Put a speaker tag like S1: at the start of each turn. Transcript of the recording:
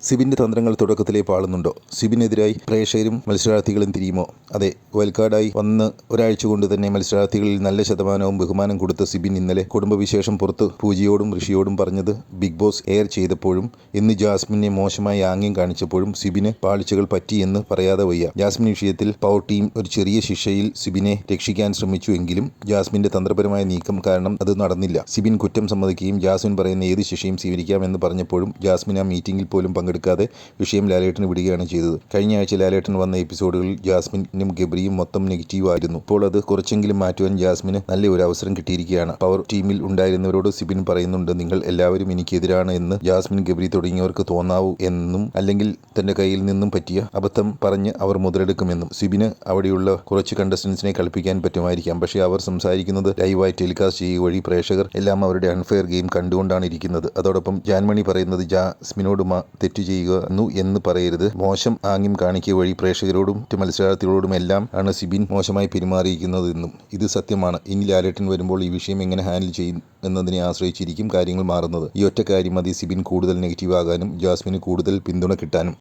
S1: സിബിന്റെ തന്ത്രങ്ങൾ തുടക്കത്തിലേ പാളുന്നുണ്ടോ? സിബിനെതിരായി പ്രേക്ഷകരും മത്സരാർത്ഥികളും തിരിയുമോ? അതെ, വൈൽഡ്കാർഡായി വന്ന് ഒരാഴ്ച കൊണ്ട് തന്നെ മത്സരാർത്ഥികളിൽ നല്ല ശതമാനവും ബഹുമാനം കൊടുത്ത സിബിൻ ഇന്നലെ കുടുംബവിശേഷം പുറത്ത് പൂജയോടും ഋഷിയോടും പറഞ്ഞത് ബിഗ് ബോസ് എയർ ചെയ്തപ്പോഴും ഇന്ന് ജാസ്മിനെ മോശമായി ആംഗ്യം കാണിച്ചപ്പോഴും സിബിന് പാളിച്ചകൾ പറ്റിയെന്ന് പറയാതെ വയ്യ. ജാസ്മിൻ വിഷയത്തിൽ പവർ ടീം ഒരു ചെറിയ ശിക്ഷയിൽ സിബിനെ രക്ഷിക്കാൻ ശ്രമിച്ചു എങ്കിലും ജാസ്മിന്റെ തന്ത്രപരമായ നീക്കം കാരണം അത് നടന്നില്ല. സിബിൻ കുറ്റം സമ്മതിക്കുകയും ജാസ്മിൻ പറയുന്ന ഏത് ശിക്ഷയും സ്വീകരിക്കാമെന്ന് പറഞ്ഞപ്പോഴും ജാസ്മിൻ ആ മീറ്റിംഗിൽ പോലും പങ്കെടുക്കാതെ വിഷയം ലാലേട്ടന് വിടുകയാണ് ചെയ്തത്. കഴിഞ്ഞ ആഴ്ച ലാലേട്ടൻ വന്ന എപ്പിസോഡുകളിൽ ജാസ്മിനും ഗബ്രിയും മൊത്തം നെഗറ്റീവ് ആയിരുന്നു. ഇപ്പോൾ അത് കുറച്ചെങ്കിലും മാറ്റുവാൻ ജാസ്മിന് നല്ല ഒരു അവസരം കിട്ടിയിരിക്കുകയാണ്. പവർ ടീമിൽ ഉണ്ടായിരുന്നവരോട് സിബിൻ പറയുന്നുണ്ട്, നിങ്ങൾ എല്ലാവരും എനിക്കെതിരാണ് എന്ന് ജാസ്മിൻ, ഗബ്രി തുടങ്ങിയവർക്ക് തോന്നാവൂ എന്നും, അല്ലെങ്കിൽ തന്റെ കയ്യിൽ നിന്നും പറ്റിയ അബദ്ധം പറഞ്ഞ് അവർ മുതലെടുക്കുമെന്നും. സിബിന് അവിടെയുള്ള കുറച്ച് കണ്ടസ്റ്റൻസിനെ കളിപ്പിക്കാൻ പറ്റുമായിരിക്കാം, പക്ഷേ അവർ സംസാരിക്കുന്നത് ലൈവായി ടെലികാസ്റ്റ് ചെയ്യുക വഴി പ്രേക്ഷകർ എല്ലാം അവരുടെ അൺഫെയർ ഗെയിം കണ്ടുകൊണ്ടാണ് ഇരിക്കുന്നത്. അതോടൊപ്പം ജാൻമണി പറയുന്നത് ജാസ്മിനോട് തെറ്റ് ചെയ്യുന്നു എന്ന് പറയരുത്, മോശം ആംഗ്യം കാണിക്കുക വഴി പ്രേക്ഷകരോടും മറ്റ് മത്സരാർത്ഥികളോടും എല്ലാം ആണ് സിബിൻ മോശമായി പെരുമാറിയിരിക്കുന്നതെന്നും. ഇത് സത്യമാണ്. ഇനി ലാലേട്ടൻ വരുമ്പോൾ ഈ വിഷയം എങ്ങനെ ഹാൻഡിൽ ചെയ്യും എന്നതിനെ ആശ്രയിച്ചിരിക്കും കാര്യങ്ങൾ മാറുന്നത്. ഈ ഒറ്റ കാര്യം മതി സിബിൻ കൂടുതൽ നെഗറ്റീവ് ആകാനും ജാസ്മിന് കൂടുതൽ പിന്തുണ കിട്ടാനും.